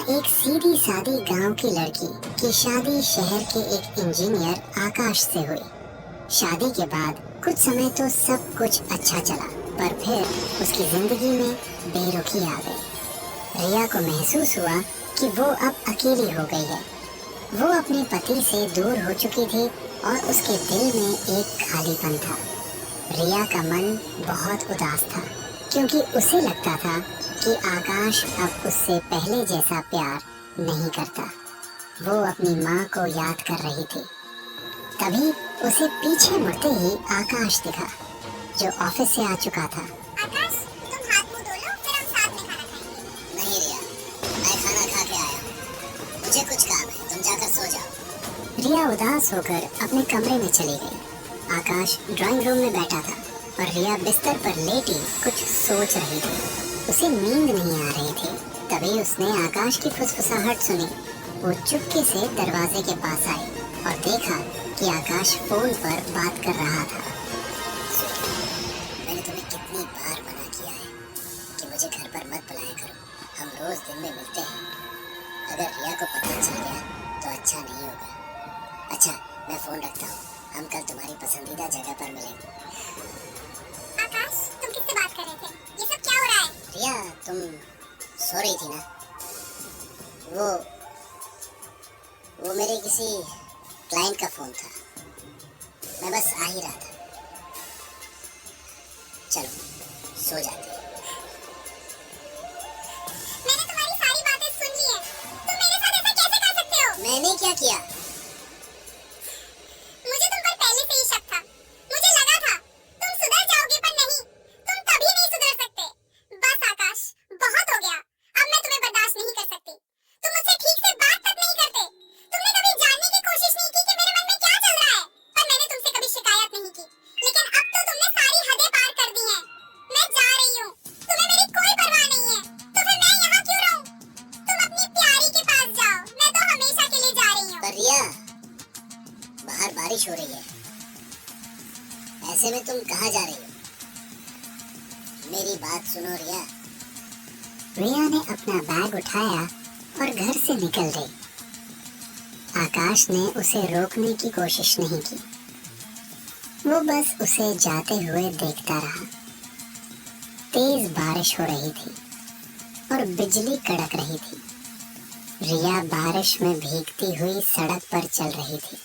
एक सीधी सादी गांव की लड़की की शादी शहर के एक इंजीनियर आकाश से हुई। शादी के बाद कुछ समय तो सब कुछ अच्छा चला, पर फिर उसकी जिंदगी में बेरुखी आ गई। रिया को महसूस हुआ कि वो अब अकेली हो गई है। वो अपने पति से दूर हो चुकी थी और उसके दिल में एक खालीपन था। रिया का मन बहुत उदास था क्योंकि उसे लगता था कि आकाश अब उससे पहले जैसा प्यार नहीं करता। वो अपनी माँ को याद कर रही थी। तभी उसे पीछे मुड़ते ही आकाश दिखा, जो ऑफिस से आ चुका था। आकाश, तुम हाथ मुंह धो लो, फिर हम साथ में खाना खाएंगे। नहीं रिया, मैं खाना खा के आया हूँ। मुझे कुछ काम है, तुम जाकर सो जाओ। रिया उदास होकर अपने कमरे में चली गई। आकाश ड्राइंग रूम में बैठा था और रिया बिस्तर पर लेटी कुछ सोच रही थी। उसे नींद नहीं आ रही थी। तभी उसने आकाश की फुसफुसाहट सुनी। वो चुपके से दरवाजे के पास आई और देखा कि आकाश फोन पर बात कर रहा था। मैंने तुम्हें कितनी बार मना किया है कि मुझे घर पर मत बुलाया करो। हम रोज दिन में मिलते हैं। अगर रिया को पता चल गया तो अच्छा नहीं होगा। अच्छा, मैं फोन रखता हूँ। हम कल तुम्हारी पसंदीदा जगह पर मिलेंगे। आकाश, तुम किससे बात कर रहे थे? ये सब क्या हो रहा है? रिया, तुम सो रही थी ना? वो मेरे किसी क्लाइंट का फोन था। मैं बस आ ही रहा था। चलो सो जाते हैं। मैंने तुम्हारी सारी बातें सुन ली हैं। तुम मेरे साथ ऐसा कैसे कर सकते हो? मैंने क्या किया? मुझे तुम पर पहले से ही शक था। मुझे लगा था तुम सुधर जाओगे, पर नहीं, तुम कभी नहीं सुधर सकते। बस आकाश, बहुत हो गया। अब मैं तुम्हें बर्दाश्त नहीं कर सकती। तुम मुझसे ठीक से बात तक नहीं करते। तुमने कभी जानने की कोशिश नहीं की कि मेरे मन में क्या चल रहा है। पर मैंने तुमसे कभी शिकायत नहीं की। लेकिन अब तो तुमने सारी हदें पार कर दी हैं। मैं जा रही हूँ। तुम्हें मेरी कोई परवाह नहीं है। तो फिर मैं यहाँ क्यों रहूँ? तुम अपनी प्यारी के पास जाओ। मैं तो हमेशा के लिए जा रही हूँ। पर रिया, बाहर बारिश हो रही है। ऐसे में तुम कहाँ जा रही हो? मेरी बात सुनो रिया। रिया ने अपना बैग उठाया और घर से निकल गई। आकाश ने उसे रोकने की कोशिश नहीं की। वो बस उसे जाते हुए देखता रहा। तेज बारिश हो रही थी और बिजली कड़क रही थी। रिया बारिश में भीगती हुई सड़क पर चल रही थी।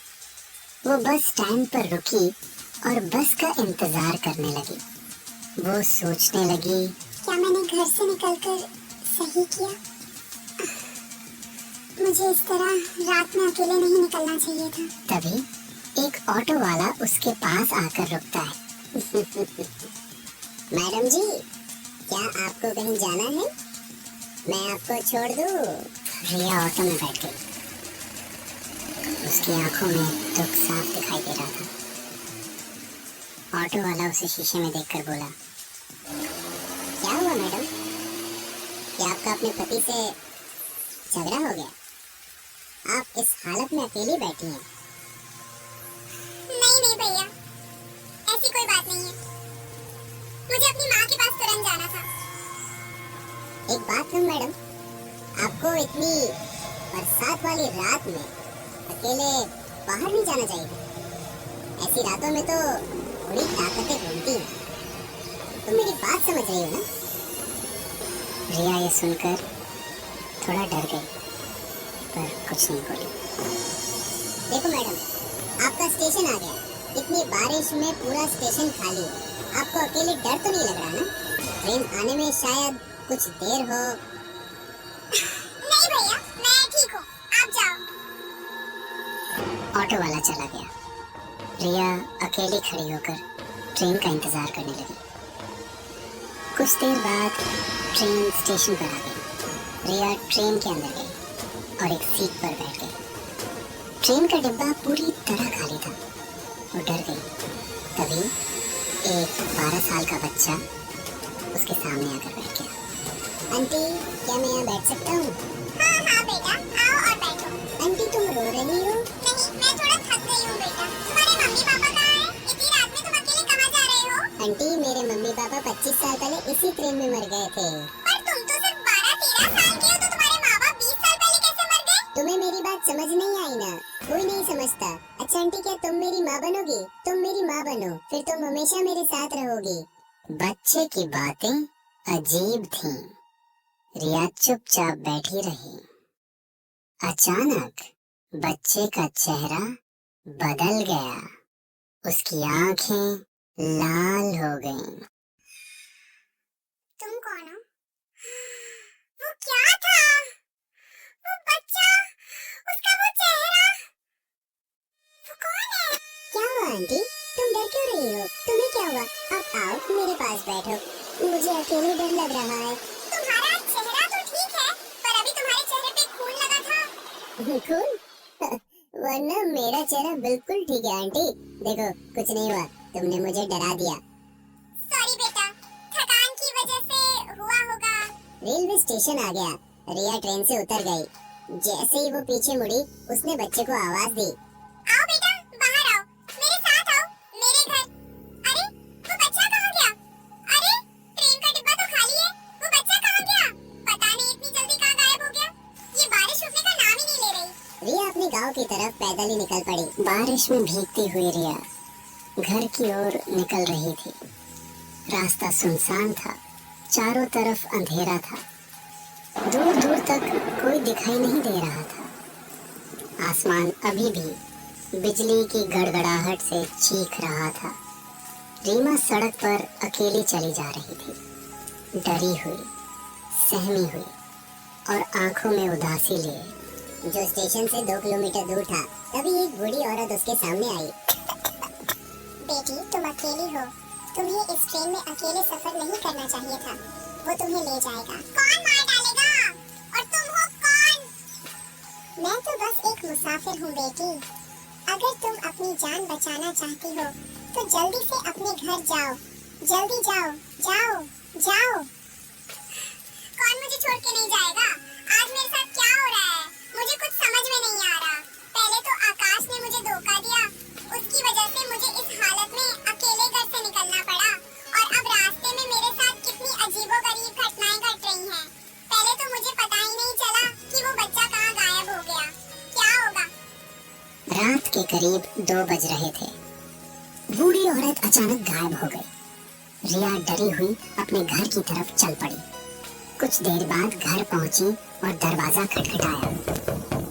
वो बस स्टैंड पर रुकी और बस का इंतजार करने लगी। वो सोचने लगी, क्या मैंने घर से निकलकर सही किया? मुझे इस तरह रात में अकेले नहीं निकलना चाहिए था। तभी एक ऑटो वाला उसके पास आकर रुकता है। मैडम जी, क्या आपको कहीं जाना है? मैं आपको छोड़ दूँ? रिया ऑटो में बैठ गई। उसकी आंखों में दुख साफ दिखाई दे रहा था। ऑटो वाला उसे शीशे में देखकर बोला, क्या हुआ मैडम? क्या आपका अपने पति से झगड़ा हो गया? आप इस हालत में अकेली बैठी हैं। नहीं भैया, ऐसी कोई बात नहीं है। मुझे अपनी माँ के पास तुरंत जाना था। एक बात है मैडम, आपको इतनी बरसात वाली रात में अकेले बाहर नहीं जाना चाहिए। ऐसी रातों में तो थोड़ी ताकतें घूमती हैं। तुम मेरी बात समझ रही हो ना? रिया ये सुनकर थोड़ा डर गई, पर कुछ नहीं बोली। देखो मैडम, आपका स्टेशन आ गया। इतनी बारिश में पूरा स्टेशन खाली है। आपको अकेले डर तो नहीं लग रहा ना? ट्रेन आने में शायद कुछ देर हो। नहीं भैया, मैं ठीक हूँ, आप जाओ। ऑटो वाला चला गया। रिया अकेली खड़ी होकर ट्रेन का इंतजार करने लगी। कुछ देर बाद ट्रेन स्टेशन पर आ गई। रिया ट्रेन के अंदर गई और एक सीट पर बैठ गई। ट्रेन का डिब्बा पूरी तरह खाली था। वो डर गई। तभी एक 12 साल का बच्चा उसके सामने आकर बैठ गया। आंटी, क्या मैं यहाँ बैठ सकता हूँ? हाँ बेटा, आओ और बैठो। आंटी, तुम रो रही हो? नहीं, मैं थोड़ा थक गई हूँ बेटा। तुम्हारे मम्मी पापा कहाँ हैं? इतनी रात में तुम अकेले कहाँ जा रहे हो? आंटी, मेरे मम्मी पापा 25 साल पहले इसी ट्रेन में मर गए थे। पर तुम तो सिर्फ 12-13 साल के हो, तो तुम्हारे माँ बाप 20 साल आंटी क्या तुम मेरी माँ बनोगी? तुम मेरी माँ बनो, फिर तुम हमेशा मेरे साथ रहोगी। बच्चे की बातें अजीब थीं। रिया चुपचाप बैठी रही। अचानक बच्चे का चेहरा बदल गया। उसकी आंखें लाल हो गईं। तुम कौन हो? वो क्या था? वो बच्चा, उसका वो चेहरा, वो कौन है? क्या हुआ आंटी? तुम डर क्यों रही हो? तुम्हें क्या हुआ? अब आओ मेरे पास बैठो। मुझे अकेले डर लग रहा है। तुम्हारा चेहरा तो ठीक है, पर अभी तुम्हारे चेहरे पे खून लगा था। खून? वरना मेरा चेहरा बिल्कुल ठीक है आंटी। देखो कुछ नहीं हुआ, तुमने मुझे डरा दिया। सॉरी बेटा, थकान की वजह से हुआ होगा। रेलवे स्टेशन आ गया। रिया ट्रेन से उतर गई। जैसे ही वो पीछे मुड़ी, उसने बच्चे को आवाज दी। आओ बेटा, बाहर आओ, मेरे साथ आओ, मेरे घर। अरे, वो बच्चा कहाँ गया? अरे, ट्रेन का डिब्बा तो खाली है, वो बच्चा कहाँ गया? पता नहीं इतनी जल्दी कहाँ गायब हो गया। ये बारिश रुकने का नाम ही नहीं ले रही। रिया अपने गांव की तरफ पैदल ही निकल पड़ी। बारिश में भीगती हुई रिया घर की ओर निकल रही थी। रास्ता सुनसान था, चारों तरफ अंधेरा था। दूर दूर तक कोई दिखाई नहीं दे रहा था। आसमान अभी भी बिजली की गड़गड़ाहट से चीख रहा था। रीमा सड़क पर अकेली चली जा रही थी, डरी हुई, सहमी हुई और आंखों में उदासी लिए। जो स्टेशन से 2 किलोमीटर दूर था, तभी एक बूढ़ी औरत उसके सामने आई। बेटी, तुम अकेली हो। तुम्हें इस ट्रेन में अकेले सफर नहीं करना चाहिए था। वो तुम्हें ले जाएगा। कौन मार डालेगा? और तुम हो कौन? मैं तो बस एक मुसाफिर हूँ बेटी। अगर तुम अपनी जान बचाना चाहती हो, तो जल्दी से अपने घर जाओ। जल्दी जाओ, जाओ, जाओ। कौन मुझे छोड़ के नहीं जाएगा? आज मेरे साथ क्या हो रहा है? मुझे कुछ समझ में नहीं आ रहा। पहले तो आकाश ने मुझे धोखा दिया, उसकी वजह से मुझे इस हालत में अकेले घर से निकलना पड़ा। और अब रास्ते में मेरे साथ कितनी अजीबोगरीब घटनाएं घट रही हैं। पहले तो मुझे पता ही नहीं चला कि वो बच्चा कहाँ गायब हो गया। क्या होगा? रात के करीब 2 बज रहे थे। बूढ़ी औरत अचानक गायब हो गई। रिया डरी हुई अपने घर की तरफ चल पड़ी। कुछ देर बाद घर पहुंची और दरवाजा खटखटाया।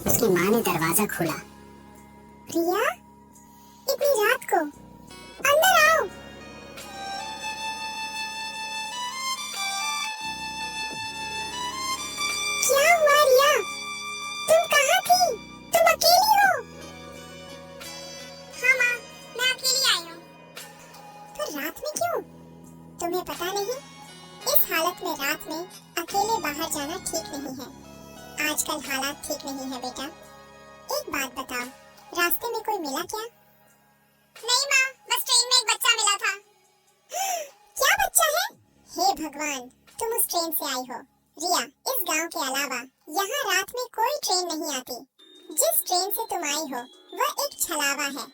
उसकी माँ ने दरवाजा खोला। रिया, इतनी रात को अंदर आओ। क्या हुआ रिया? तुम कहाँ थी? तुम अकेली हो? हाँ माँ, मैं अकेली आई हूँ। तो रात में क्यों? तुम्हें पता नहीं, इस हालत में रात में अकेले बाहर जाना ठीक नहीं है। आजकल हालात ठीक नहीं है बेटा। एक बात बताओ, रास्ते में कोई मिला क्या? नहीं माँ, बस ट्रेन में एक बच्चा मिला था। क्या बच्चा है? हे भगवान, तुम उस ट्रेन से आई हो। रिया, इस गांव के अलावा यहाँ रात में कोई ट्रेन नहीं आती। जिस ट्रेन से तुम आई हो, वह एक छलावा है।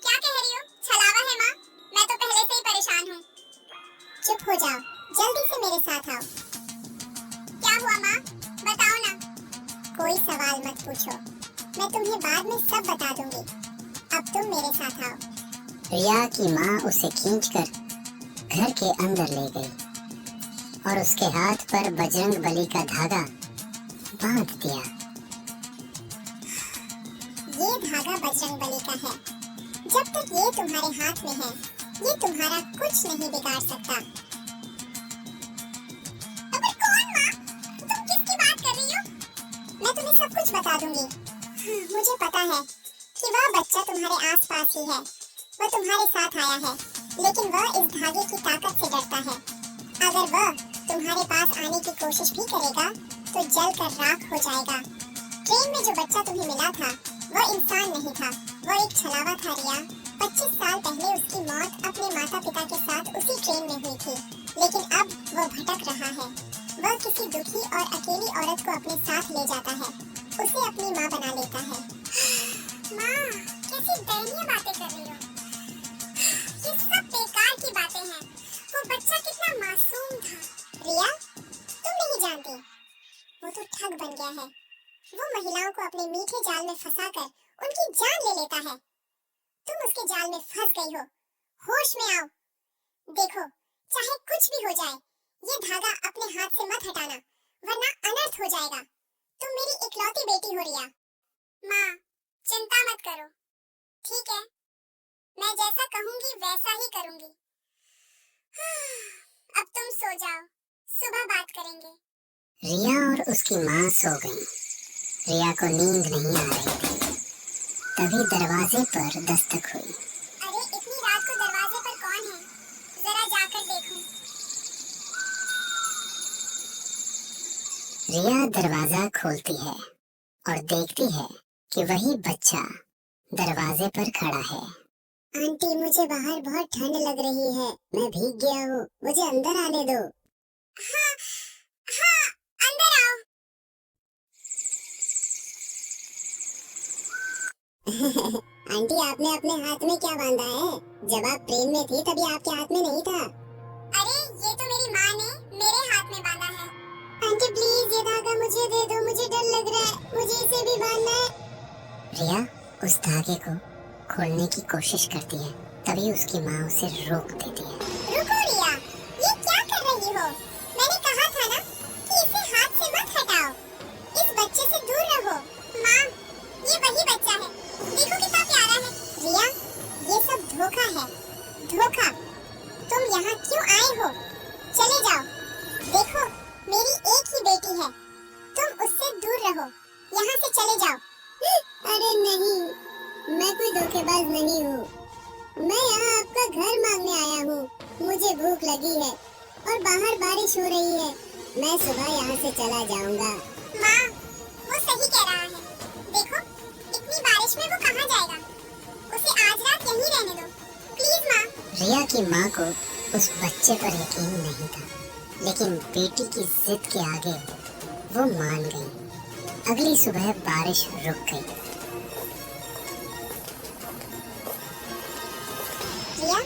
क्या कह रही हो? छलावा है माँ? मैं तो पहले से ही परेशान हूँ। चुप हो जाओ, जल्दी से मेरे साथ आओ। क्या हुआ माँ? बताओ ना। कोई सवाल मत पूछो, मैं तुम्हें बाद में सब बता दूंगी। अब तुम मेरे साथ आओ। रिया की माँ उसे खींचकर घर के अंदर ले गई और उसके हाथ पर बजरंग बली का धागा बांध दिया। ये धागा बजरंग बली का है। जब तक ये तुम्हारे हाथ में है, ये तुम्हारा कुछ नहीं बिगाड़ सकता। अबे कौन माँ? तुम किसकी बात कर रही हो? मैं तुम्हें सब कुछ बता दूंगी। मुझे पता है कि वह बच्चा तुम्हारे आसपास ही है। वह तुम्हारे साथ आया है, लेकिन वह इस धागे की ताकत से डरता है। अगर वह तुम्हारे पास आने की कोशिश भी करेगा, तो जल कर राख हो जाएगा। ट्रेन में जो बच्चा तुम्हें मिला था, वह इंसान नहीं था, वह एक छलावा था रिया। 25 साल पहले उसकी मौत अपने माता पिता के साथ उसी ट्रेन में हुई थी, लेकिन अब वह भटक रहा है। वह किसी दुखी और अकेली औरत को अपने साथ ले जाता है, उसे अपनी माँ बना लेता है। माँ, कैसी दयनीय बातें कर रही हो? ये सब बेकार की बातें हैं। वो बच्चा कितना मासूम था। रिया, तुम नहीं जानती, वो तो ठग बन गया है। वो महिलाओं को अपने मीठे जाल में फंसाकर उनकी जान ले लेता है। तुम उसके जाल में फंस गई हो। होश में आओ। देखो, चाहे कुछ भी हो जाए, ये धागा अपने हाथ से मत हटाना, वरना अनर्थ हो जाएगा। तुम मेरी इकलौती बेटी हो रिया। माँ, चिंता मत करो, ठीक है? मैं जैसा कहूंगी वैसा ही करूंगी। अब तुम सो जाओ, सुबह बात करेंगे। रिया और उसकी माँ सो गईं। रिया को नींद नहीं आ रही थी। तभी दरवाजे पर दस्तक हुई। अरे, इतनी रात को दरवाजे पर कौन है? जरा जाकर देखूं। रिया दरवाजा खोलती है और देखती है कि वही बच्चा दरवाजे पर खड़ा है। आंटी, मुझे बाहर बहुत ठंड लग रही है, मैं भीग गया हूँ, मुझे अंदर आने दो। हाँ, हाँ, अंदर आओ। आंटी, आपने अपने हाथ में क्या बांधा है? जब आप ट्रेन में थी तभी आपके हाथ में नहीं था। अरे, ये तो मेरी माँ ने मेरे हाथ में बांधा है। आंटी प्लीज, ये धागा मुझे दे दो, मुझे डर लग रहा है, मुझे इसे भी बांधना है। रिया उस धागे को खोलने की कोशिश करती है, तभी उसकी माँ उसे रोक देती है। रुको रिया, ये क्या कर रही हो? मैंने कहा था ना कि इसे हाथ से मत हटाओ। इस बच्चे से दूर रहो। माँ, ये वही बच्चा है, देखो कितना प्यारा है। रिया, ये सब धोखा है, धोखा। तुम यहाँ क्यों आए हो? चले जाओ। देखो, मेरी एक ही बेटी है, तुम उससे दूर रहो। यहाँ से चले जाओ। अरे नहीं, मैं कोई धोखेबाज नहीं हूँ। मैं यहाँ आपका घर मांगने आया हूँ। मुझे भूख लगी है और बाहर बारिश हो रही है। मैं सुबह यहाँ से चला जाऊंगा। माँ, वो सही कह रहा है। देखो, इतनी बारिश में वो कहाँ जाएगा? उसे आज रात यहीं रहने दो, प्लीज माँ। रिया की माँ को उस बच्चे पर यकीन नहीं था, लेकिन बेटी की जिद के आगे वो मान गई। अगली सुबह बारिश रुक गई। रिया,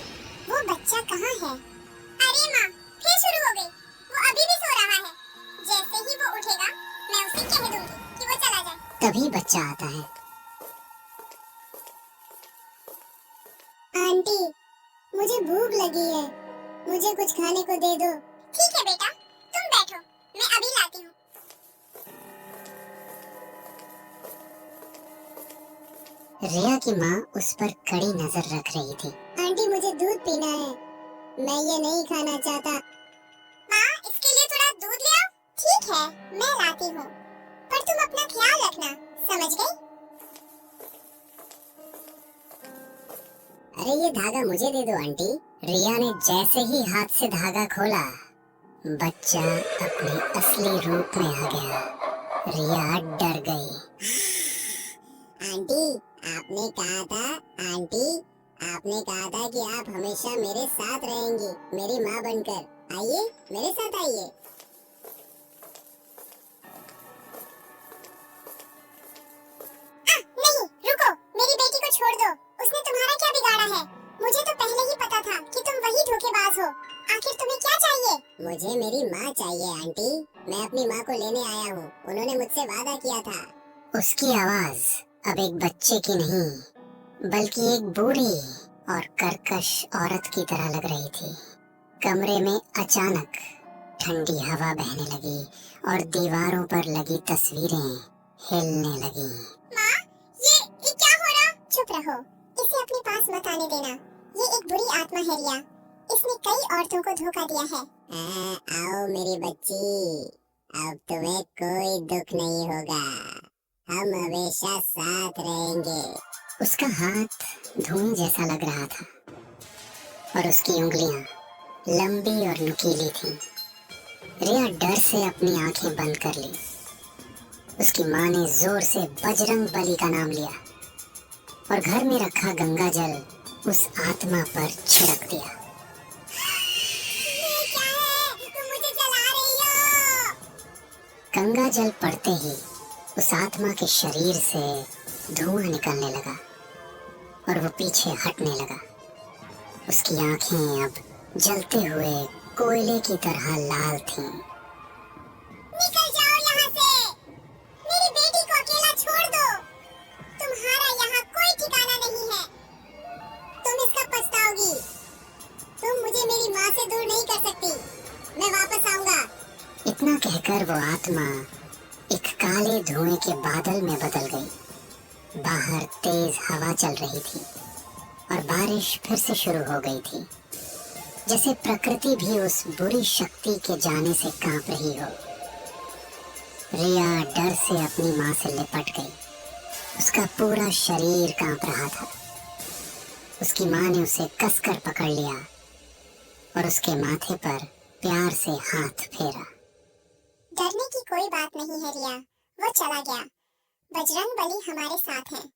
वो बच्चा कहाँ है? अरे माँ, फिर शुरू हो गई। वो अभी भी सो रहा है। जैसे ही वो उठेगा, मैं उसे कह दूंगी कि वो चला जाए। तभी बच्चा आता है। आंटी, मुझे भूख लगी है, मुझे कुछ खाने को दे दो। ठीक है बेटा, तुम बैठो, मैं अभी लाती हूँ। रिया की माँ उस पर कड़ी नजर रख रही थी। आंटी, मुझे दूध पीना है, मैं ये नहीं खाना चाहता। माँ, इसके लिए थोड़ा दूध ले आओ। ठीक है, मैं लाती हूँ, पर तुम अपना ख्याल रखना, समझ गई? अरे ये धागा मुझे दे दो आंटी। रिया ने जैसे ही हाथ से धागा खोला, बच्चा अपने असली रूप में आ गया। रिया डर गई। आंटी, आपने कहा था, आंटी, आपने कहा था कि आप हमेशा मेरे साथ रहेंगी, मेरी माँ बनकर। आइए, मेरे साथ आइए। नहीं, रुको, मेरी बेटी को छोड़ दो। उसने तुम्हारा क्या बिगाड़ा है? मुझे तो पहले ही पता था कि तुम वही धोखेबाज हो। आखिर तुम्हें क्या चाहिए? मुझे मेरी माँ चाहिए आंटी। मैं अपनी माँ को लेने आया हूँ, उन्होंने मुझसे वादा किया था। उसकी आवाज अब एक बच्चे की नहीं, बल्कि एक बूढ़ी और कर्कश औरत की तरह लग रही थी। कमरे में अचानक ठंडी हवा बहने लगी और दीवारों पर लगी तस्वीरें हिलने लगी। माँ, ये क्या हो रहा? चुप रहो, इसे अपने पास मत आने देना। ये एक बुरी आत्मा है रिया, इसने कई औरतों को धोखा दिया है। आओ मेरी बच्ची, अब तुम्हें कोई दुख नहीं होगा, हम हमेशा साथ रहेंगे। उसका हाथ धूम जैसा लग रहा था और उसकी उंगलियां लंबी और नुकीली थीं। रिया डर से अपनी आंखें बंद कर ली। उसकी माँ ने जोर से बजरंग बली का नाम लिया और घर में रखा गंगा जल उस आत्मा पर छिड़क दिया। ये क्या है? तुम मुझे जला रही हो। गंगा जल पड़ते ही उस आत्मा के शरीर से धुआं निकलने लगा और वो पीछे हटने लगा। उसकी आंखें अब जलते हुए कोयले की तरह लाल थीं। निकल जाओ यहाँ से। मेरी बेटी को अकेला छोड़ दो। तुम्हारा यहाँ कोई ठिकाना नहीं है। इतना कहकर वो आत्मा एक काले धुएं के बादल में बदल गई। बाहर तेज हवा चल रही थी और बारिश फिर से शुरू हो गई थी, जैसे प्रकृति भी उस बुरी शक्ति के जाने से कांप रही हो। रिया डर से अपनी माँ से लिपट गई। उसका पूरा शरीर कांप रहा था। उसकी माँ ने उसे कसकर पकड़ लिया और उसके माथे पर प्यार से हाथ फेरा। डरने की कोई बात नहीं है रिया, वो चला गया। बजरंग बली हमारे साथ हैं।